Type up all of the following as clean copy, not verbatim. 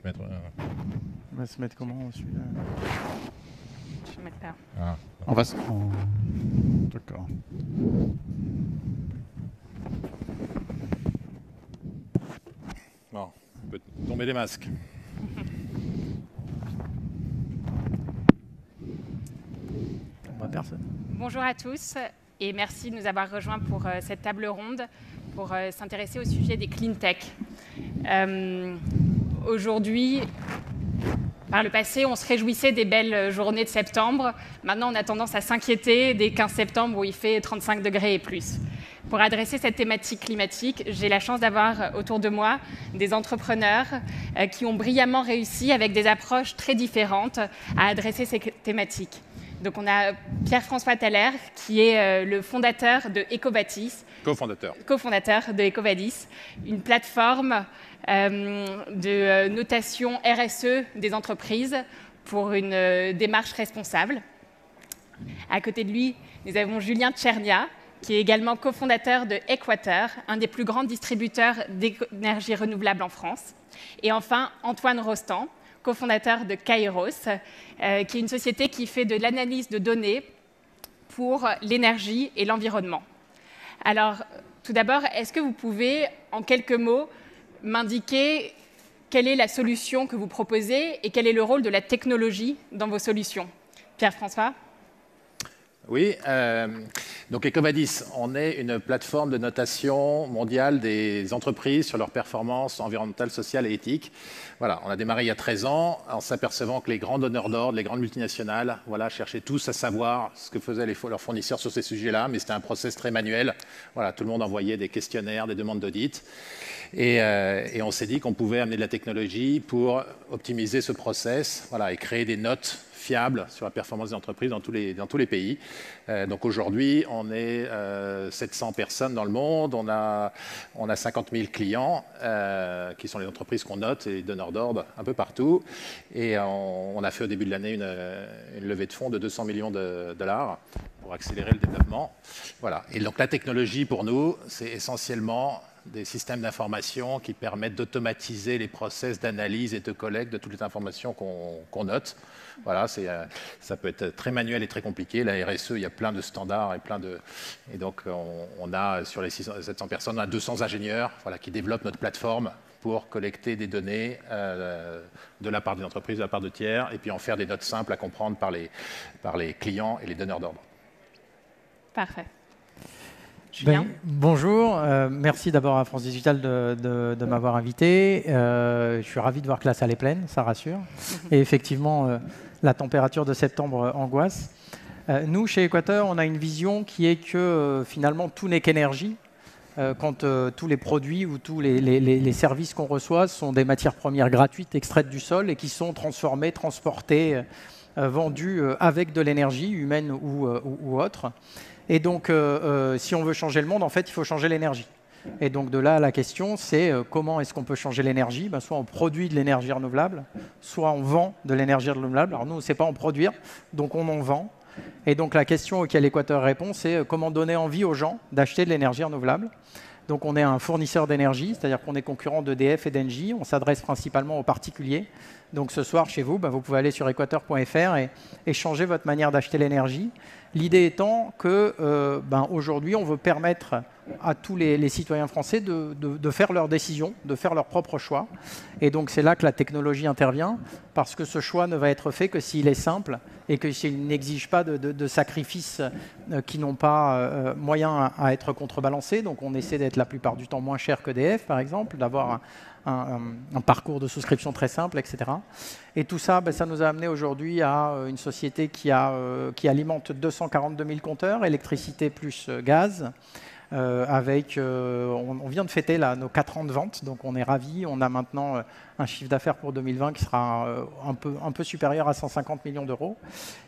te mettre. On va se mettre comment celui-là? Je vais mettre là. Ah. On va se... D'accord. Bon, on peut tomber les masques. On voit personne. Bonjour à tous et merci de nous avoir rejoints pour cette table ronde pour s'intéresser au sujet des clean tech. Aujourd'hui, par le passé, on se réjouissait des belles journées de septembre. Maintenant, on a tendance à s'inquiéter dès 15 septembre où il fait 35 degrés et plus. Pour adresser cette thématique climatique, j'ai la chance d'avoir autour de moi des entrepreneurs qui ont brillamment réussi avec des approches très différentes à adresser ces thématiques. Donc on a Pierre-François Thaler, qui est le fondateur de EcoVadis. Co-fondateur de EcoVadis, une plateforme de notation RSE des entreprises pour une démarche responsable. À côté de lui, nous avons Julien Tchernia, qui est également cofondateur de Equator, un des plus grands distributeurs d'énergie renouvelable en France. Et enfin, Antoine Rostand, cofondateur de Kairos, qui est une société qui fait de l'analyse de données pour l'énergie et l'environnement. Alors, tout d'abord, est-ce que vous pouvez, en quelques mots, m'indiquer quelle est la solution que vous proposez et quel est le rôle de la technologie dans vos solutions? Pierre-François? Oui, donc EcoVadis, on est une plateforme de notation mondiale des entreprises sur leurs performances environnementales, sociales et éthiques. Voilà, on a démarré il y a 13 ans en s'apercevant que les grands donneurs d'ordre, les grandes multinationales, voilà, cherchaient tous à savoir ce que faisaient leurs fournisseurs sur ces sujets-là, mais c'était un process très manuel. Voilà, tout le monde envoyait des questionnaires, des demandes d'audit. Et on s'est dit qu'on pouvait amener de la technologie pour optimiser ce process, voilà, et créer des notes fiables sur la performance des entreprises dans tous les pays. Donc aujourd'hui, on est 700 personnes dans le monde, on a 50 000 clients qui sont les entreprises qu'on note et les donneurs d'ordre un peu partout. Et on a fait au début de l'année une levée de fonds de 200 millions de dollars pour accélérer le développement. Voilà. Et donc la technologie pour nous, c'est essentiellement des systèmes d'information qui permettent d'automatiser les process d'analyse et de collecte de toutes les informations qu'on note. Voilà, ça peut être très manuel et très compliqué. La RSE, il y a plein de standards et donc on a sur les 700 personnes, on a 200 ingénieurs, voilà, qui développent notre plateforme pour collecter des données de la part des entreprises, de la part de tiers, et puis en faire des notes simples à comprendre par les clients et les donneurs d'ordre. Parfait. Bonjour, merci d'abord à France Digital de m'avoir invité. Je suis ravi de voir que la salle est pleine, ça rassure. Et effectivement, la température de septembre angoisse. Nous, chez Equator, on a une vision qui est que finalement, tout n'est qu'énergie. Quand tous les produits ou tous les services qu'on reçoit sont des matières premières gratuites extraites du sol et qui sont transformées, transportées, vendues avec de l'énergie humaine ou autre. Et donc, si on veut changer le monde, en fait, il faut changer l'énergie. Et donc, de là, la question, c'est comment est-ce qu'on peut changer l'énergie? Soit on produit de l'énergie renouvelable, soit on vend de l'énergie renouvelable. Alors nous, c'est pas en produire, donc on en vend. Et donc, la question auquel Equator répond, c'est comment donner envie aux gens d'acheter de l'énergie renouvelable. Donc, on est un fournisseur d'énergie, c'est-à-dire qu'on est concurrent d'EDF et d'Engie. On s'adresse principalement aux particuliers. Donc, ce soir, chez vous, vous pouvez aller sur equator.fr et changer votre manière d'acheter l'énergie. L'idée étant que aujourd'hui, on veut permettre à tous les citoyens français de faire leurs décisions, de faire leurs propres choix. Et donc, c'est là que la technologie intervient, parce que ce choix ne va être fait que s'il est simple et que s'il n'exige pas de sacrifices qui n'ont pas moyen à être contrebalancés. Donc, on essaie d'être la plupart du temps moins cher qu'EDF, par exemple, d'avoir un parcours de souscription très simple, etc. Et tout ça, ça nous a amené aujourd'hui à une société qui alimente 242 000 compteurs, électricité plus gaz, on vient de fêter là, nos 4 ans de vente, donc on est ravis. On a maintenant un chiffre d'affaires pour 2020 qui sera un peu supérieur à 150 millions d'euros.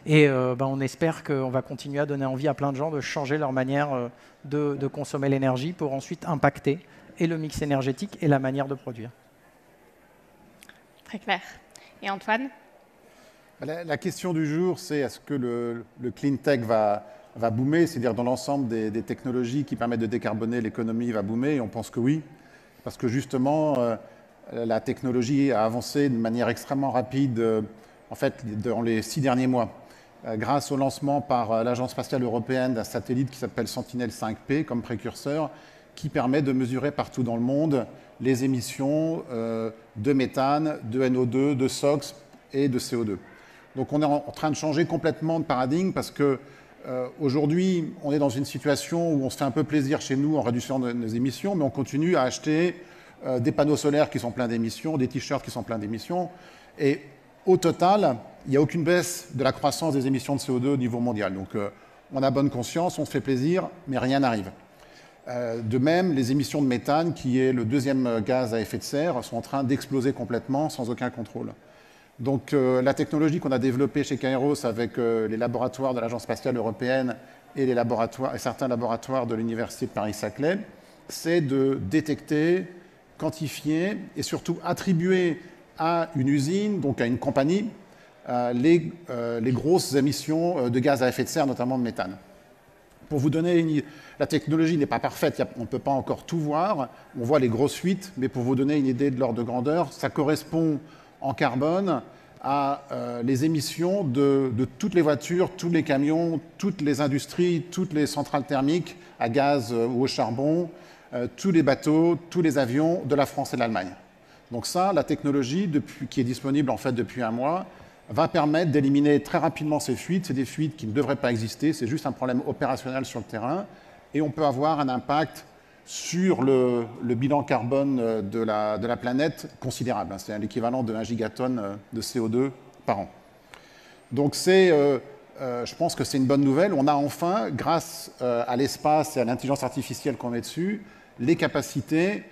Et on espère qu'on va continuer à donner envie à plein de gens de changer leur manière de consommer l'énergie pour ensuite impacter et le mix énergétique et la manière de produire. Très clair. Et Antoine? La question du jour, c'est est-ce que le clean tech va boomer, c'est-à-dire dans l'ensemble des technologies qui permettent de décarboner l'économie va boomer, et on pense que oui, parce que justement, la technologie a avancé de manière extrêmement rapide, en fait, dans les 6 derniers mois, grâce au lancement par l'Agence spatiale européenne d'un satellite qui s'appelle Sentinel-5P comme précurseur, qui permet de mesurer partout dans le monde les émissions de méthane, de NO2, de SOx et de CO2. Donc on est en train de changer complètement de paradigme parce que aujourd'hui, on est dans une situation où on se fait un peu plaisir chez nous en réduisant nos émissions, mais on continue à acheter des panneaux solaires qui sont pleins d'émissions, des t-shirts qui sont pleins d'émissions. Et au total, il n'y a aucune baisse de la croissance des émissions de CO2 au niveau mondial. Donc on a bonne conscience, on se fait plaisir, mais rien n'arrive. De même, les émissions de méthane, qui est le deuxième gaz à effet de serre, sont en train d'exploser complètement sans aucun contrôle. Donc la technologie qu'on a développée chez Kairos avec les laboratoires de l'Agence spatiale européenne et certains laboratoires de l'Université de Paris-Saclay, c'est de détecter, quantifier et surtout attribuer à une usine, donc à une compagnie, les grosses émissions de gaz à effet de serre, notamment de méthane. Pour vous donner une idée, la technologie n'est pas parfaite, on ne peut pas encore tout voir, on voit les grosses fuites, mais pour vous donner une idée de l'ordre de grandeur, ça correspond en carbone à les émissions de toutes les voitures, tous les camions, toutes les industries, toutes les centrales thermiques à gaz ou au charbon, tous les bateaux, tous les avions de la France et de l'Allemagne. Donc ça, la technologie qui est disponible en fait depuis un mois, va permettre d'éliminer très rapidement ces fuites. C'est des fuites qui ne devraient pas exister, c'est juste un problème opérationnel sur le terrain. Et on peut avoir un impact sur le bilan carbone de la planète considérable. C'est l'équivalent de 1 gigatonne de CO2 par an. Donc je pense que c'est une bonne nouvelle. On a enfin, grâce à l'espace et à l'intelligence artificielle qu'on met dessus, les capacités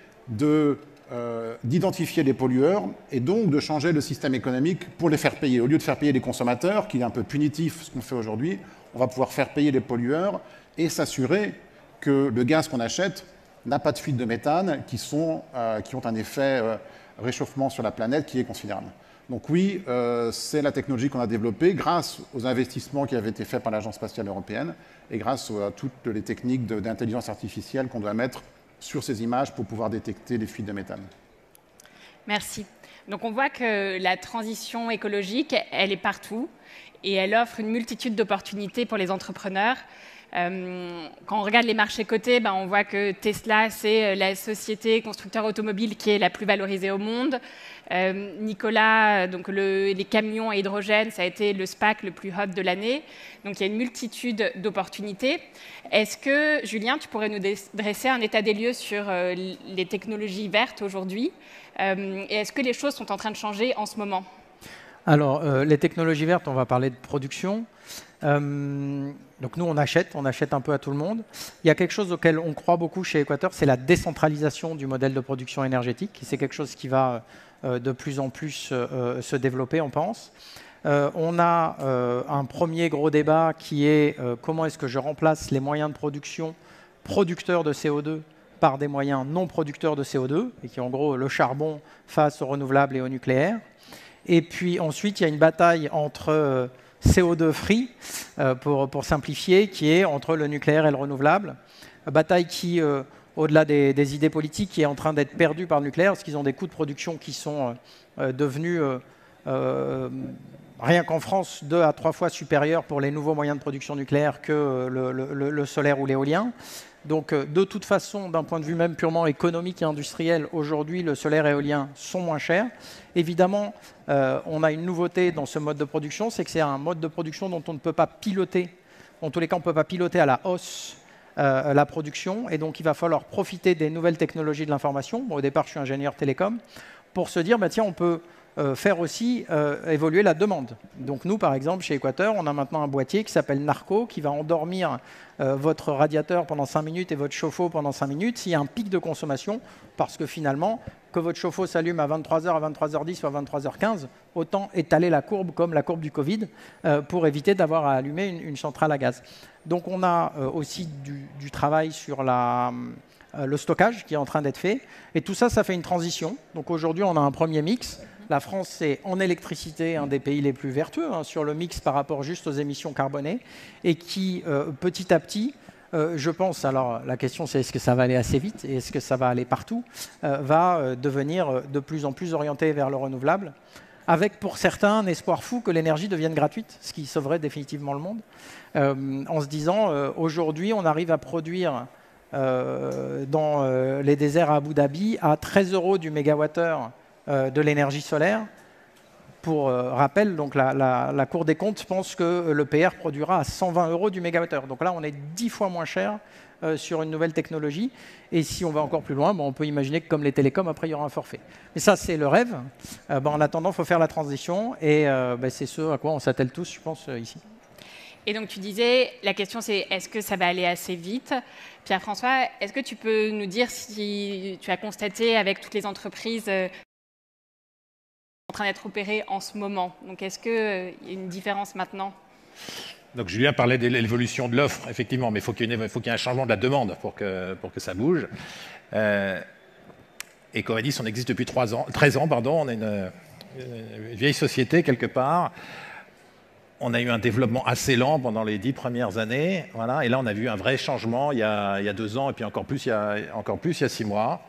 d'identifier les pollueurs et donc de changer le système économique pour les faire payer. Au lieu de faire payer les consommateurs, qui est un peu punitif ce qu'on fait aujourd'hui, on va pouvoir faire payer les pollueurs et s'assurer que le gaz qu'on achète n'a pas de fuite de méthane qui ont un effet réchauffement sur la planète qui est considérable. Donc oui, c'est la technologie qu'on a développée grâce aux investissements qui avaient été faits par l'Agence spatiale européenne et grâce à toutes les techniques d'intelligence artificielle qu'on doit mettre sur ces images pour pouvoir détecter les fuites de méthane. Merci. Donc on voit que la transition écologique, elle est partout et elle offre une multitude d'opportunités pour les entrepreneurs. Quand on regarde les marchés cotés, on voit que Tesla, c'est la société constructeur automobile qui est la plus valorisée au monde. Nikola, donc les camions à hydrogène, ça a été le SPAC le plus hot de l'année. Donc il y a une multitude d'opportunités. Est-ce que, Julien, tu pourrais nous dresser un état des lieux sur les technologies vertes aujourd'hui et est-ce que les choses sont en train de changer en ce moment? Alors, les technologies vertes, on va parler de production. Donc nous, on achète un peu à tout le monde. Il y a quelque chose auquel on croit beaucoup chez Équateur, c'est la décentralisation du modèle de production énergétique. C'est quelque chose qui va de plus en plus se développer, on pense. On a un premier gros débat qui est comment est-ce que je remplace les moyens de production producteurs de CO2 par des moyens non producteurs de CO2, et qui est en gros le charbon face aux renouvelables et au nucléaire. Et puis ensuite, il y a une bataille entre CO2 free, pour simplifier, qui est entre le nucléaire et le renouvelable. Bataille qui, au-delà des idées politiques, qui est en train d'être perdue par le nucléaire, parce qu'ils ont des coûts de production qui sont devenus, rien qu'en France, 2 à 3 fois supérieurs pour les nouveaux moyens de production nucléaire que le solaire ou l'éolien. Donc, de toute façon, d'un point de vue même purement économique et industriel, aujourd'hui, le solaire et l'éolien sont moins chers. Évidemment, on a une nouveauté dans ce mode de production, c'est que c'est un mode de production dont on ne peut pas piloter, en tous les cas, on ne peut pas piloter à la hausse la production, et donc il va falloir profiter des nouvelles technologies de l'information. Bon, au départ, je suis ingénieur télécom, pour se dire, tiens, on peut faire aussi évoluer la demande. Donc nous, par exemple, chez Équateur, on a maintenant un boîtier qui s'appelle Narco, qui va endormir votre radiateur pendant 5 minutes et votre chauffe-eau pendant 5 minutes s'il y a un pic de consommation, parce que finalement, que votre chauffe-eau s'allume à 23h, à 23h10 ou à 23h15, autant étaler la courbe comme la courbe du Covid pour éviter d'avoir à allumer une centrale à gaz. Donc on a aussi du travail sur le stockage qui est en train d'être fait. Et tout ça, ça fait une transition. Donc aujourd'hui, on a un premier mix. La France est en électricité un des pays les plus vertueux sur le mix par rapport juste aux émissions carbonées et qui, petit à petit, je pense, alors la question c'est est-ce que ça va aller assez vite et est-ce que ça va aller partout, va devenir de plus en plus orienté vers le renouvelable, avec pour certains un espoir fou que l'énergie devienne gratuite, ce qui sauverait définitivement le monde, en se disant aujourd'hui on arrive à produire dans les déserts à Abu Dhabi à 13 € du mégawattheure de l'énergie solaire. Pour rappel, donc la Cour des comptes pense que le PR produira à 120 € du mégawattheure. Donc là, on est 10 fois moins cher sur une nouvelle technologie. Et si on va encore plus loin, on peut imaginer que comme les télécoms, après, il y aura un forfait. Mais ça, c'est le rêve. En attendant, il faut faire la transition. Et c'est ce à quoi on s'attelle tous, je pense, ici. Et donc, tu disais, la question, c'est est-ce que ça va aller assez vite? Pierre-François, est-ce que tu peux nous dire si tu as constaté avec toutes les entreprises en train d'être opérées en ce moment? Donc, est-ce qu'il y a une différence maintenant? Donc Julien parlait de l'évolution de l'offre, effectivement, mais il faut qu'il y ait un changement de la demande pour que ça bouge. Et Covadis, on existe depuis 13 ans, on est une vieille société quelque part. On a eu un développement assez lent pendant les 10 premières années, voilà, et là on a vu un vrai changement il y a 2 ans, et puis encore plus il y a 6 mois.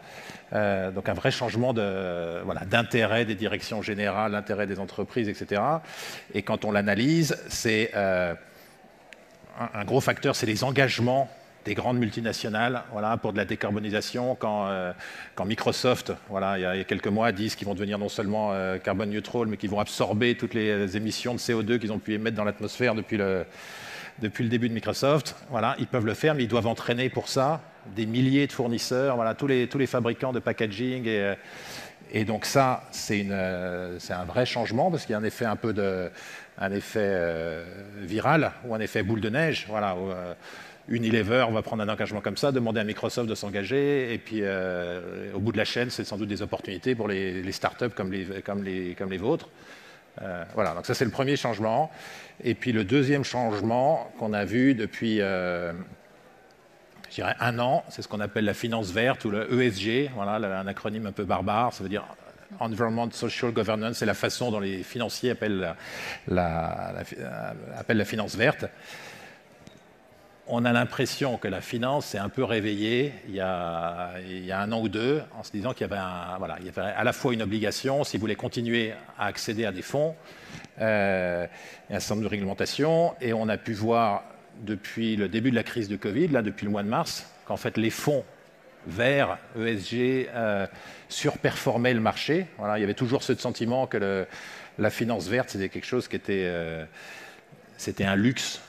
Donc un vrai changement d'intérêt des directions générales, l'intérêt des entreprises, etc. Et quand on l'analyse, c'est un gros facteur, c'est les engagements des grandes multinationales, voilà, pour de la décarbonisation. Quand Microsoft, voilà, il y a quelques mois, disent qu'ils vont devenir non seulement carbone neutral, mais qu'ils vont absorber toutes les émissions de CO2 qu'ils ont pu émettre dans l'atmosphère depuis le début de Microsoft, voilà, ils peuvent le faire, mais ils doivent entraîner pour ça des milliers de fournisseurs, voilà, tous les fabricants de packaging. Et donc ça, c'est un vrai changement, parce qu'il y a un effet un effet viral ou un effet boule de neige. Voilà, où, Unilever, on va prendre un engagement comme ça, demander à Microsoft de s'engager, et puis au bout de la chaîne, c'est sans doute des opportunités pour les startups comme les vôtres. Voilà, donc ça c'est le premier changement. Et puis le deuxième changement qu'on a vu depuis, je dirais, 1 an, c'est ce qu'on appelle la finance verte ou le ESG, voilà, un acronyme un peu barbare, ça veut dire Environment Social Governance, c'est la façon dont les financiers appellent la finance verte. On a l'impression que la finance s'est un peu réveillée il y a 1 an ou 2, en se disant qu'il y avait à la fois une obligation, si vous voulez continuer à accéder à des fonds, et un certain nombre de réglementations, et on a pu voir depuis le début de la crise de Covid, là, depuis le mois de mars, qu'en fait les fonds verts, ESG, surperformaient le marché. Voilà, il y avait toujours ce sentiment que la finance verte, c'était quelque chose qui était c'était un luxe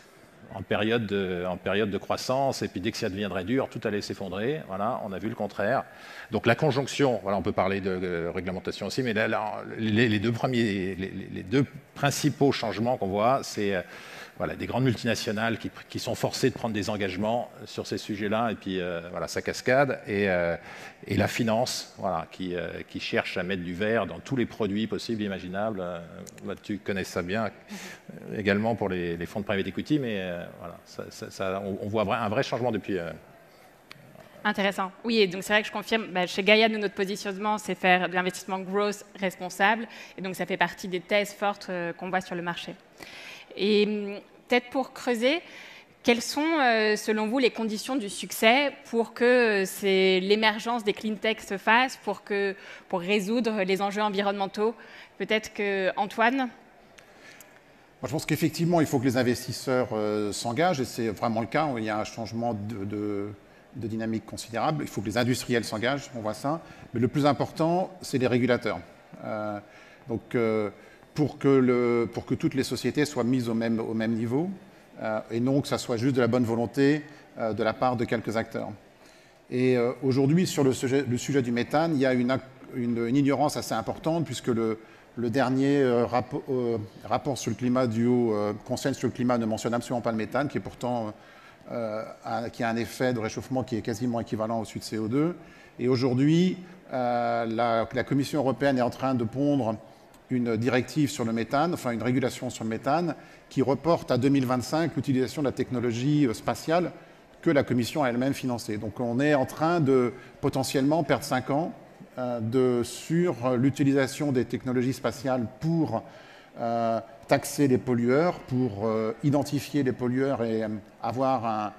en période de croissance, et puis dès que ça deviendrait dur, tout allait s'effondrer. Voilà, on a vu le contraire. Donc la conjonction, voilà, on peut parler de réglementation aussi, mais là, les deux principaux changements qu'on voit, c'est voilà, des grandes multinationales qui sont forcées de prendre des engagements sur ces sujets-là, et puis voilà, ça cascade, et la finance, voilà, qui cherche à mettre du vert dans tous les produits possibles et imaginables. Tu connais ça bien, également pour les fonds de private equity, mais voilà, on voit un vrai changement depuis. Intéressant. Oui, et donc c'est vrai que je confirme, chez Gaïa, notre positionnement, c'est faire de l'investissement growth responsable, et donc ça fait partie des thèses fortes qu'on voit sur le marché. Et peut-être pour creuser, quelles sont, selon vous, les conditions du succès pour que l'émergence des clean tech se fasse, pour résoudre les enjeux environnementaux? Peut-être que Antoine? Moi, je pense qu'effectivement, il faut que les investisseurs s'engagent, et c'est vraiment le cas. Il y a un changement de dynamique considérable. Il faut que les industriels s'engagent, on voit ça. Mais le plus important, c'est les régulateurs. Pour que toutes les sociétés soient mises au même niveau, et non que ça soit juste de la bonne volonté de la part de quelques acteurs. Et aujourd'hui, sur le sujet du méthane, il y a une ignorance assez importante, puisque le dernier rapport sur le climat du Haut Conseil sur le climat ne mentionne absolument pas le méthane, qui est pourtant qui a un effet de réchauffement qui est quasiment équivalent au sucre de CO2. Et aujourd'hui, la Commission européenne est en train de pondre une directive sur le méthane, enfin une régulation sur le méthane, qui reporte à 2025 l'utilisation de la technologie spatiale que la Commission a elle-même financée. Donc on est en train de potentiellement perdre 5 ans sur l'utilisation des technologies spatiales pour taxer les pollueurs, pour identifier les pollueurs et avoir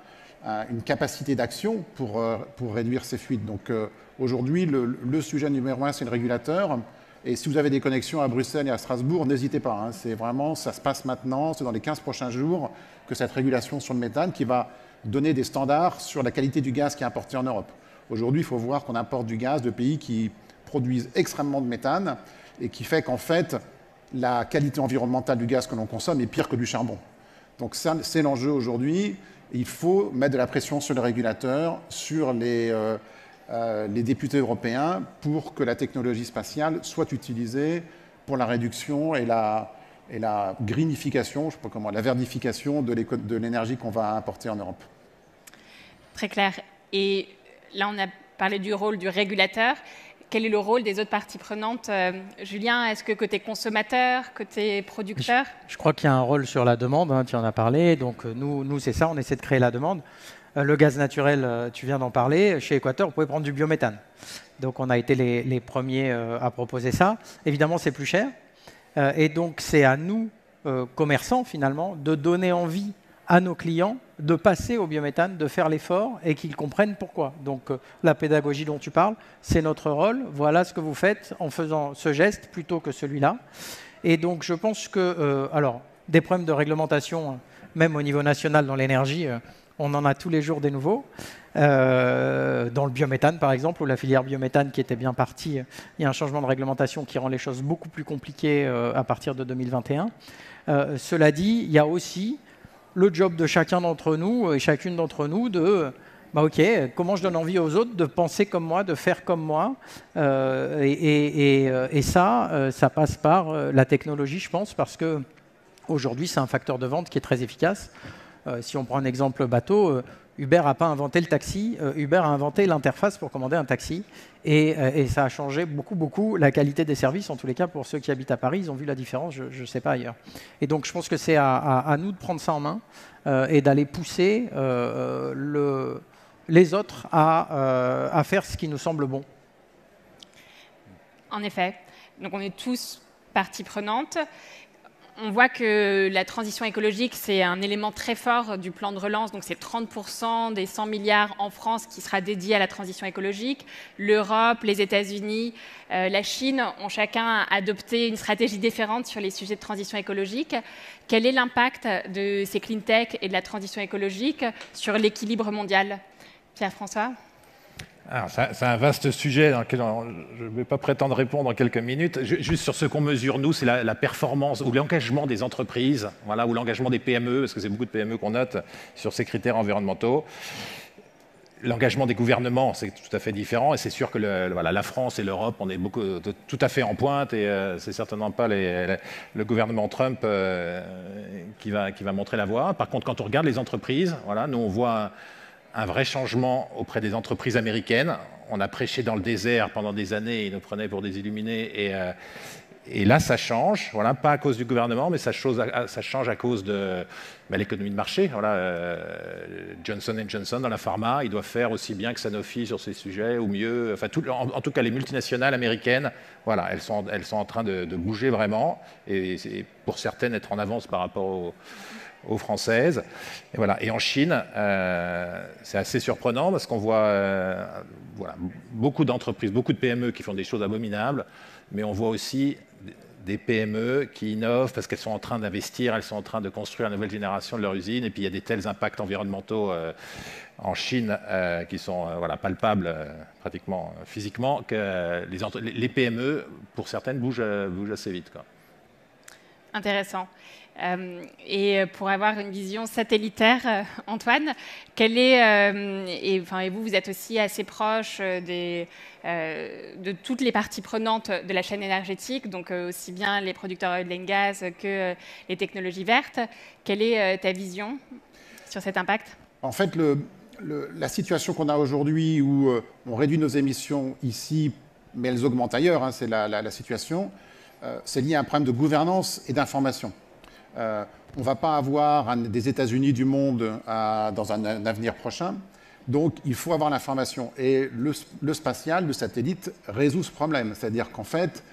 une capacité d'action pour réduire ces fuites. Donc aujourd'hui, le sujet numéro 1, c'est le régulateur. Et si vous avez des connexions à Bruxelles et à Strasbourg, n'hésitez pas. Hein. C'est vraiment, ça se passe maintenant, c'est dans les 15 prochains jours que cette régulation sur le méthane qui va donner des standards sur la qualité du gaz qui est importé en Europe. Aujourd'hui, il faut voir qu'on importe du gaz de pays qui produisent extrêmement de méthane et qui fait qu'en fait, la qualité environnementale du gaz que l'on consomme est pire que du charbon. Donc ça, c'est l'enjeu aujourd'hui. Il faut mettre de la pression sur les régulateurs, sur les députés européens pour que la technologie spatiale soit utilisée pour la réduction et la greenification, je sais pas comment, la verdification de l'énergie qu'on va importer en Europe. Très clair. Et là, on a parlé du rôle du régulateur. Quel est le rôle des autres parties prenantes? Julien, est-ce que côté consommateur, côté producteur? Je crois qu'il y a un rôle sur la demande, hein, tu en as parlé. Donc nous c'est ça, on essaie de créer la demande. Le gaz naturel, tu viens d'en parler. Chez Équateur, vous pouvez prendre du biométhane. Donc on a été les premiers à proposer ça. Évidemment, c'est plus cher. Et donc c'est à nous, commerçants finalement, de donner envie à nos clients de passer au biométhane, de faire l'effort et qu'ils comprennent pourquoi. Donc la pédagogie dont tu parles, c'est notre rôle. Voilà ce que vous faites en faisant ce geste plutôt que celui-là. Et donc je pense que, alors, des problèmes de réglementation, même au niveau national dans l'énergie, on en a tous les jours des nouveaux. Dans le biométhane, par exemple, ou la filière biométhane qui était bien partie, il y a un changement de réglementation qui rend les choses beaucoup plus compliquées à partir de 2021. Cela dit, il y a aussi le job de chacun d'entre nous et chacune d'entre nous de OK, comment je donne envie aux autres de penser comme moi, de faire comme moi. Et ça passe par la technologie, je pense, parce qu'aujourd'hui, c'est un facteur de vente qui est très efficace. Si on prend un exemple bateau, Uber n'a pas inventé le taxi, Uber a inventé l'interface pour commander un taxi. Et ça a changé beaucoup la qualité des services. En tous les cas, pour ceux qui habitent à Paris, ils ont vu la différence, je ne sais pas ailleurs. Et donc, je pense que c'est à nous de prendre ça en main et d'aller pousser les autres à faire ce qui nous semble bon. En effet. Donc, on est tous partie prenante. On voit que la transition écologique, c'est un élément très fort du plan de relance. Donc, c'est 30% des 100 milliards en France qui sera dédié à la transition écologique. L'Europe, les États-Unis, la Chine ont chacun adopté une stratégie différente sur les sujets de transition écologique. Quel est l'impact de ces clean tech et de la transition écologique sur l'équilibre mondial? Pierre-François? Alors, c'est un vaste sujet dans lequel je ne vais pas prétendre répondre en quelques minutes. Juste sur ce qu'on mesure, nous, c'est la performance ou l'engagement des entreprises, voilà, ou l'engagement des PME, parce que c'est beaucoup de PME qu'on note sur ces critères environnementaux. L'engagement des gouvernements, c'est tout à fait différent. Et c'est sûr que la France et l'Europe, on est tout à fait en pointe. Et c'est certainement pas le gouvernement Trump qui va montrer la voie. Par contre, quand on regarde les entreprises, voilà, nous, on voit un vrai changement auprès des entreprises américaines. On a prêché dans le désert pendant des années, ils nous prenaient pour des illuminés. Et là, ça change, voilà, pas à cause du gouvernement, mais ça change à cause de l'économie de marché. Voilà, Johnson & Johnson dans la pharma, ils doivent faire aussi bien que Sanofi sur ces sujets, ou mieux. Enfin, en tout cas, les multinationales américaines, voilà, elles sont en train de bouger vraiment, et pour certaines, être en avance par rapport aux françaises. Et voilà. Et en Chine, c'est assez surprenant parce qu'on voit beaucoup d'entreprises, beaucoup de PME qui font des choses abominables, mais on voit aussi des PME qui innovent parce qu'elles sont en train d'investir, elles sont en train de construire la nouvelle génération de leur usine, et puis il y a des tels impacts environnementaux en Chine qui sont palpables pratiquement physiquement, que les PME, pour certaines, bougent assez vite, quoi. Intéressant. Et pour avoir une vision satellitaire, Antoine, et vous êtes aussi assez proche de toutes les parties prenantes de la chaîne énergétique, donc aussi bien les producteurs oil and gas que les technologies vertes. Quelle est ta vision sur cet impact? En fait, la situation qu'on a aujourd'hui où on réduit nos émissions ici, mais elles augmentent ailleurs, hein, c'est la situation, c'est lié à un problème de gouvernance et d'information. On ne va pas avoir des États-Unis du monde dans un avenir prochain. Donc, il faut avoir l'information. Et le spatial, le satellite, résout ce problème. C'est-à-dire qu'en fait,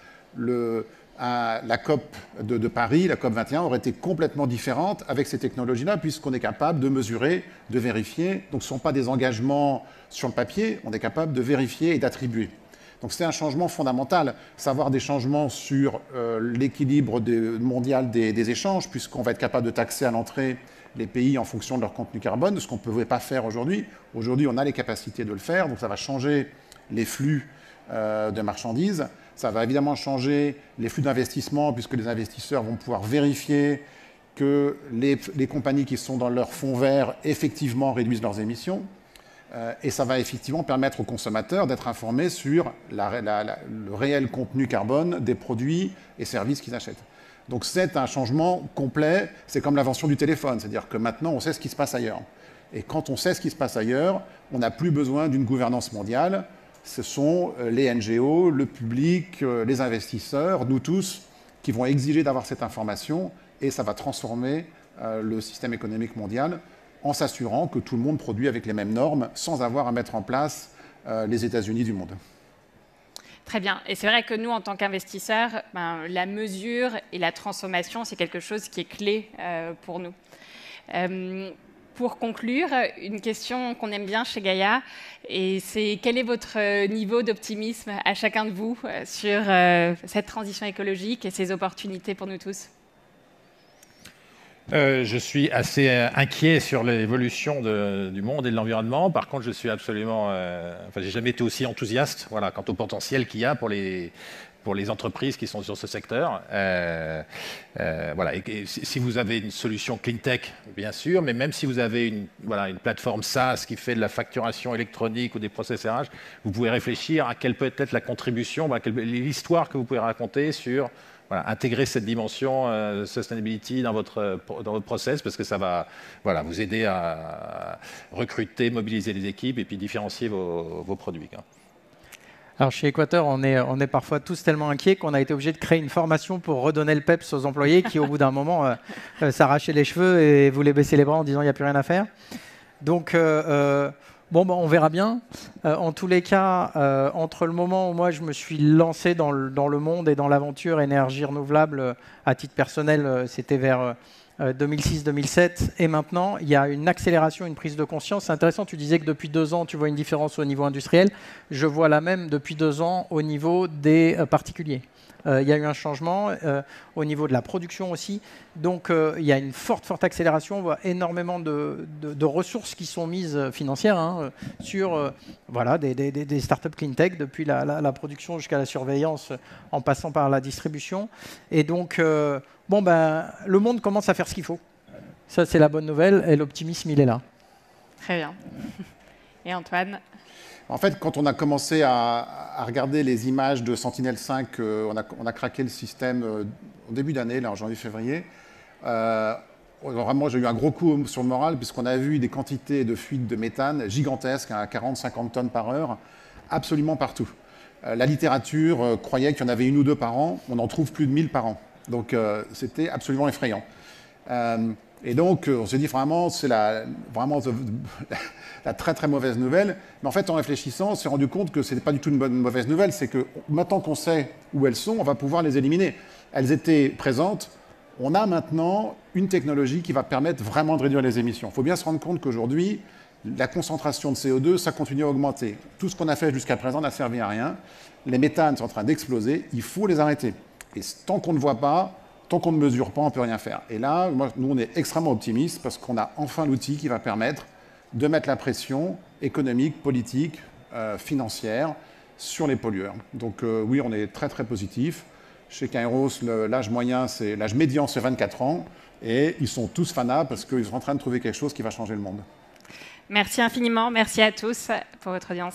la COP de Paris, la COP 21, aurait été complètement différente avec ces technologies-là, puisqu'on est capable de mesurer, de vérifier. Donc ce ne sont pas des engagements sur le papier, on est capable de vérifier et d'attribuer. Donc c'est un changement fondamental, savoir des changements sur l'équilibre mondial des échanges, puisqu'on va être capable de taxer à l'entrée les pays en fonction de leur contenu carbone, ce qu'on ne pouvait pas faire aujourd'hui. Aujourd'hui, on a les capacités de le faire, donc ça va changer les flux de marchandises. Ça va évidemment changer les flux d'investissement, puisque les investisseurs vont pouvoir vérifier que les compagnies qui sont dans leur fonds vert effectivement réduisent leurs émissions. Et ça va effectivement permettre aux consommateurs d'être informés sur le réel contenu carbone des produits et services qu'ils achètent. Donc c'est un changement complet, c'est comme l'invention du téléphone, c'est-à-dire que maintenant on sait ce qui se passe ailleurs. Et quand on sait ce qui se passe ailleurs, on n'a plus besoin d'une gouvernance mondiale, ce sont les NGO, le public, les investisseurs, nous tous, qui vont exiger d'avoir cette information, et ça va transformer le système économique mondial en s'assurant que tout le monde produit avec les mêmes normes, sans avoir à mettre en place les États-Unis du monde. Très bien. Et c'est vrai que nous, en tant qu'investisseurs, la mesure et la transformation, c'est quelque chose qui est clé pour nous. Pour conclure, une question qu'on aime bien chez Gaïa, et c'est quel est votre niveau d'optimisme à chacun de vous sur cette transition écologique et ses opportunités pour nous tous ? Je suis assez inquiet sur l'évolution du monde et de l'environnement. Par contre, je suis absolument... j'ai jamais été aussi enthousiaste, voilà, quant au potentiel qu'il y a pour les entreprises qui sont sur ce secteur. Voilà. Et si vous avez une solution clean tech, bien sûr, mais même si vous avez une plateforme SaaS qui fait de la facturation électronique ou des processerages, vous pouvez réfléchir à quelle peut être la contribution, l'histoire que vous pouvez raconter sur... Voilà, intégrer cette dimension sustainability dans votre process, parce que ça va vous aider à recruter, mobiliser les équipes et puis différencier vos produits. Alors chez Équateur, on est parfois tous tellement inquiets qu'on a été obligé de créer une formation pour redonner le peps aux employés qui, au bout d'un moment, s'arrachaient les cheveux et voulaient baisser les bras en disant il n'y a plus rien à faire. Donc... on verra bien. En tous les cas, entre le moment où moi je me suis lancé dans le monde et dans l'aventure énergie renouvelable à titre personnel, c'était vers 2006-2007, et maintenant, il y a une accélération, une prise de conscience. C'est intéressant, tu disais que depuis 2 ans, tu vois une différence au niveau industriel. Je vois la même depuis 2 ans au niveau des particuliers. Il y a eu un changement au niveau de la production aussi. Donc, il y a une forte accélération. On voit énormément de ressources qui sont mises financières sur des startups clean tech, depuis la production jusqu'à la surveillance, en passant par la distribution. Et donc, le monde commence à faire ce qu'il faut. Ça, c'est la bonne nouvelle. Et l'optimisme, il est là. Très bien. Et Antoine ? En fait, quand on a commencé à regarder les images de Sentinel-5, on a craqué le système au début d'année, là, en janvier-février. Vraiment, j'ai eu un gros coup sur le moral, puisqu'on a vu des quantités de fuites de méthane gigantesques, à 40-50 tonnes par heure, absolument partout. La littérature croyait qu'il y en avait 1 ou 2 par an, on en trouve plus de 1000 par an. Donc, c'était absolument effrayant. Et donc, on s'est dit vraiment, c'est la très très mauvaise nouvelle. Mais en fait, en réfléchissant, on s'est rendu compte que ce n'était pas du tout une mauvaise nouvelle. C'est que maintenant qu'on sait où elles sont, on va pouvoir les éliminer. Elles étaient présentes. On a maintenant une technologie qui va permettre vraiment de réduire les émissions. Il faut bien se rendre compte qu'aujourd'hui, la concentration de CO2, ça continue à augmenter. Tout ce qu'on a fait jusqu'à présent n'a servi à rien. Les méthanes sont en train d'exploser. Il faut les arrêter. Et tant qu'on ne voit pas, tant qu'on ne mesure pas, on ne peut rien faire. Et là, nous, on est extrêmement optimistes parce qu'on a enfin l'outil qui va permettre de mettre la pression économique, politique, financière sur les pollueurs. Donc oui, on est très très positif. Chez Kairos, l'âge médian, c'est 24 ans. Et ils sont tous fanas parce qu'ils sont en train de trouver quelque chose qui va changer le monde. Merci infiniment. Merci à tous pour votre audience.